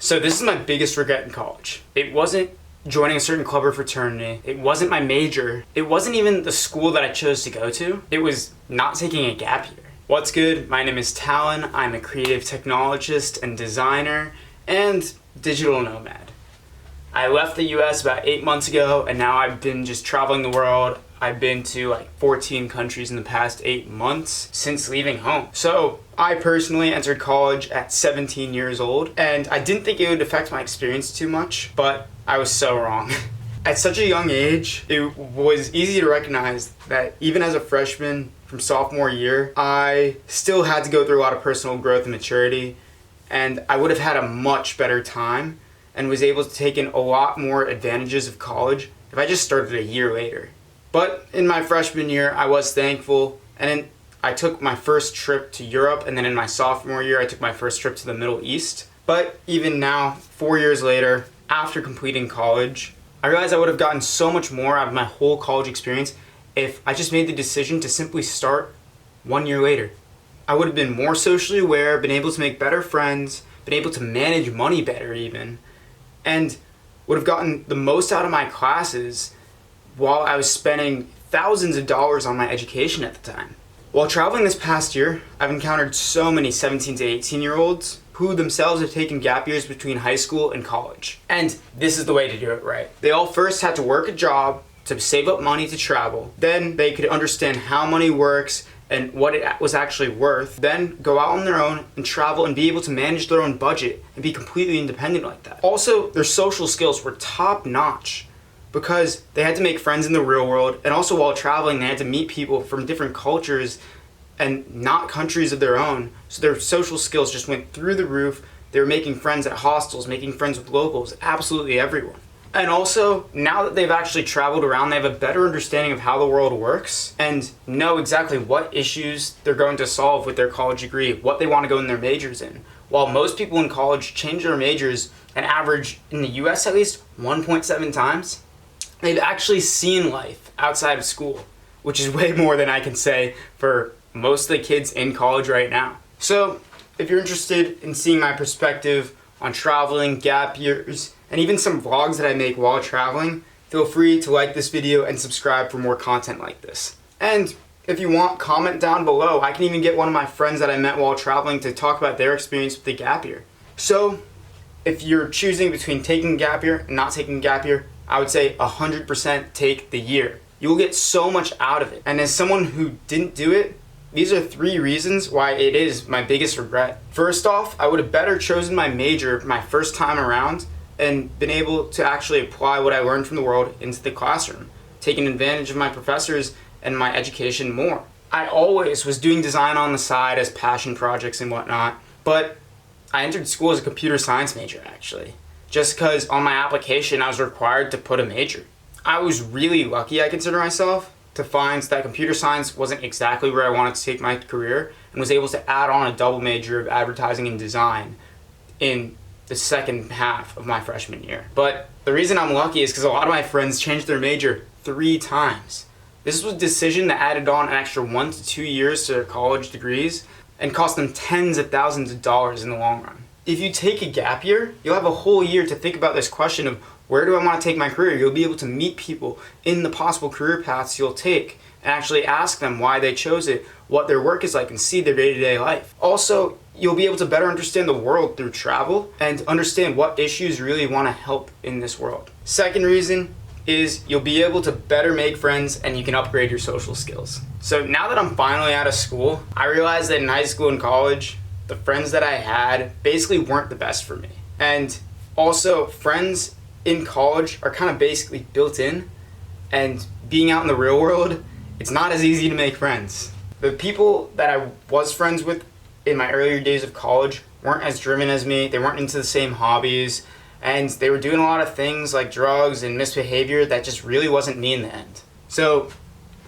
So this is my biggest regret in college. It wasn't joining a certain club or fraternity. It wasn't my major. It wasn't even the school that I chose to go to. It was not taking a gap year. What's good? My name is Talon. I'm a creative technologist and designer and digital nomad. I left the US about 8 months ago, and now I've been just traveling the world. I've been to like 14 countries in the past 8 months since leaving home. So I personally entered college at 17 years old, and I didn't think it would affect my experience too much, but I was so wrong. At such a young age, it was easy to recognize that even as a freshman from sophomore year, I still had to go through a lot of personal growth and maturity, and I would have had a much better time and was able to take in a lot more advantages of college if I just started a year later. But in my freshman year, I was thankful, and then I took my first trip to Europe, and then in my sophomore year, I took my first trip to the Middle East. But even now, 4 years later, after completing college, I realized I would have gotten so much more out of my whole college experience if I just made the decision to simply start 1 year later. I would have been more socially aware, been able to make better friends, been able to manage money better even, and would have gotten the most out of my classes while I was spending thousands of dollars on my education at the time. While traveling this past year, I've encountered so many 17 to 18 year olds who themselves have taken gap years between high school and college. And this is the way to do it right. They all first had to work a job to save up money to travel. Then they could understand how money works and what it was actually worth. Then go out on their own and travel and be able to manage their own budget and be completely independent like that. Also, their social skills were top notch, because they had to make friends in the real world, and also while traveling they had to meet people from different cultures and not countries of their own, so their social skills just went through the roof. They were making friends at hostels, making friends with locals, absolutely everyone. And also, now that they've actually traveled around, they have a better understanding of how the world works and know exactly what issues they're going to solve with their college degree, what they want to go in their majors in. While most people in college change their majors an average, in the US at least, 1.7 times, they've actually seen life outside of school, which is way more than I can say for most of the kids in college right now. So if you're interested in seeing my perspective on traveling, gap years, and even some vlogs that I make while traveling, feel free to like this video and subscribe for more content like this. And if you want, comment down below. I can even get one of my friends that I met while traveling to talk about their experience with the gap year. So if you're choosing between taking gap year and not taking gap year, I would say 100% take the year. You will get so much out of it. And as someone who didn't do it, these are 3 reasons why it is my biggest regret. First off, I would have better chosen my major my first time around and been able to actually apply what I learned from the world into the classroom, taking advantage of my professors and my education more. I always was doing design on the side as passion projects and whatnot, but I entered school as a computer science major actually, just because on my application I was required to put a major. I was really lucky, I consider myself, to find that computer science wasn't exactly where I wanted to take my career, and was able to add on a double major of advertising and design in the second half of my freshman year. But the reason I'm lucky is because a lot of my friends changed their major 3 times. This was a decision that added on an extra 1 to 2 years to their college degrees and cost them tens of thousands of dollars in the long run. If you take a gap year, you'll have a whole year to think about this question of where do I want to take my career? You'll be able to meet people in the possible career paths you'll take and actually ask them why they chose it, what their work is like, and see their day-to-day life. Also, you'll be able to better understand the world through travel and understand what issues you really want to help in this world. Second reason is you'll be able to better make friends and you can upgrade your social skills. So now that I'm finally out of school, I realized that in high school and college, the friends that I had basically weren't the best for me. And also, friends in college are kind of basically built in, and being out in the real world, it's not as easy to make friends. The people that I was friends with in my earlier days of college weren't as driven as me, they weren't into the same hobbies, and they were doing a lot of things like drugs and misbehavior that just really wasn't me in the end. So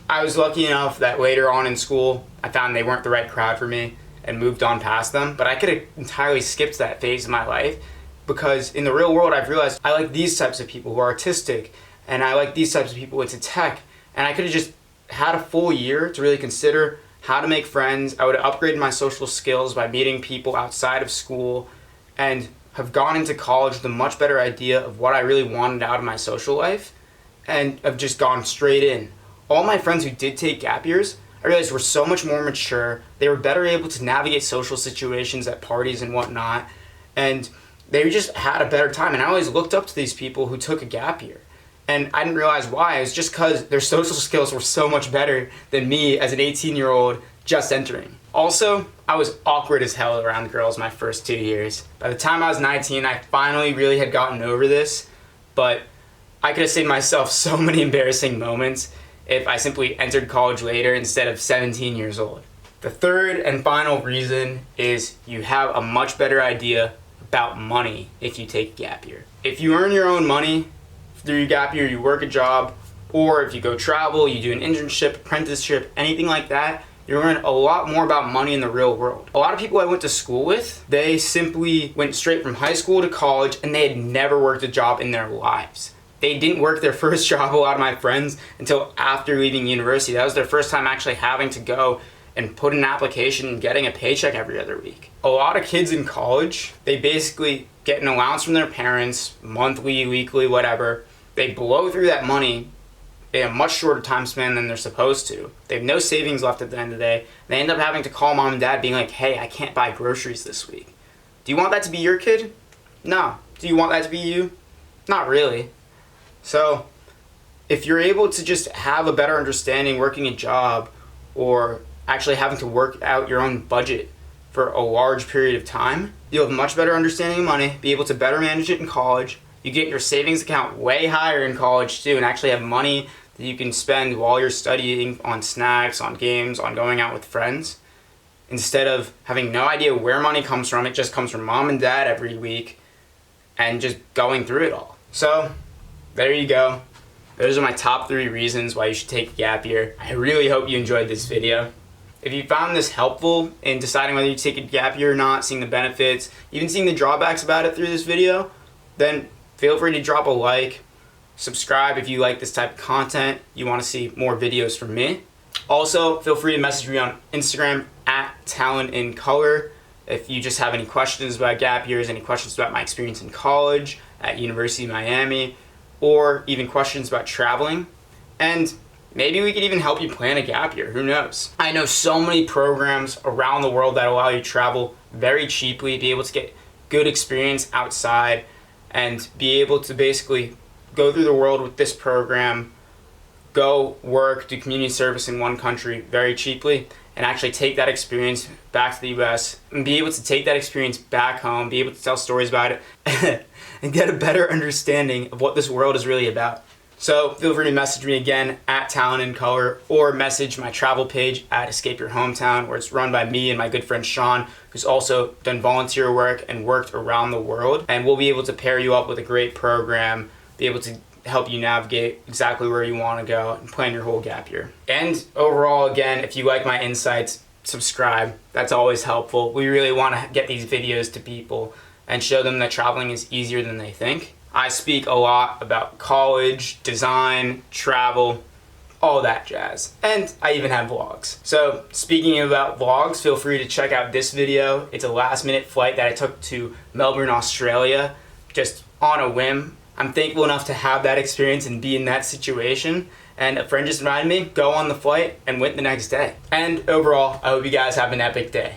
I was lucky enough that later on in school, I found they weren't the right crowd for me and moved on past them, but I could have entirely skipped that phase of my life, because in the real world I've realized I like these types of people who are artistic, and I like these types of people into tech, and I could have just had a full year to really consider how to make friends. I would have upgraded my social skills by meeting people outside of school, and have gone into college with a much better idea of what I really wanted out of my social life and have just gone straight in. All my friends who did take gap years, I realized were so much more mature. They were better able to navigate social situations at parties and whatnot, and they just had a better time. And I always looked up to these people who took a gap year. And I didn't realize why. It was just because their social skills were so much better than me as an 18-year-old just entering. Also, I was awkward as hell around girls my first 2 years. By the time I was 19, I finally really had gotten over this, but I could have saved myself so many embarrassing moments if I simply entered college later instead of 17 years old. The third and final reason is you have a much better idea about money if you take a gap year. If you earn your own money through your gap year, you work a job, or if you go travel, you do an internship, apprenticeship, anything like that, you learn a lot more about money in the real world. A lot of people I went to school with, they simply went straight from high school to college and they had never worked a job in their lives. They didn't work their first job, a lot of my friends, until after leaving university. That was their first time actually having to go and put in an application and getting a paycheck every other week. A lot of kids in college, they basically get an allowance from their parents, monthly, weekly, whatever. They blow through that money in a much shorter time span than they're supposed to. They have no savings left at the end of the day. They end up having to call mom and dad being like, hey, I can't buy groceries this week. Do you want that to be your kid? No. Do you want that to be you? Not really. So if you're able to just have a better understanding working a job or actually having to work out your own budget for a large period of time, you'll have a much better understanding of money, be able to better manage it in college. You get your savings account way higher in college too, and actually have money that you can spend while you're studying on snacks, on games, on going out with friends. Instead of having no idea where money comes from, it just comes from mom and dad every week and just going through it all. So there you go. Those are my top 3 reasons why you should take a gap year. I really hope you enjoyed this video. If you found this helpful in deciding whether you take a gap year or not, seeing the benefits, even seeing the drawbacks about it through this video, then feel free to drop a like, subscribe if you like this type of content, you want to see more videos from me. Also, feel free to message me on Instagram at Talon in Color if you just have any questions about gap years, any questions about my experience in college, at University of Miami, or even questions about traveling. And maybe we could even help you plan a gap year, who knows? I know so many programs around the world that allow you to travel very cheaply, be able to get good experience outside, and be able to basically go through the world with this program, go work, do community service in one country very cheaply, and actually take that experience back to the US and be able to take that experience back home, be able to tell stories about it, and get a better understanding of what this world is really about. So feel free to message me again at Talon in Color, or message my travel page at Escape Your Hometown, where it's run by me and my good friend Sean, who's also done volunteer work and worked around the world. And we'll be able to pair you up with a great program, be able to help you navigate exactly where you want to go and plan your whole gap year. And overall, again, if you like my insights, subscribe. That's always helpful. We really want to get these videos to people and show them that traveling is easier than they think. I speak a lot about college, design, travel, all that jazz. And I even have vlogs. So speaking about vlogs, feel free to check out this video. It's a last-minute flight that I took to Melbourne, Australia, just on a whim. I'm thankful enough to have that experience and be in that situation. And a friend just invited me, go on the flight, and went the next day. And overall, I hope you guys have an epic day.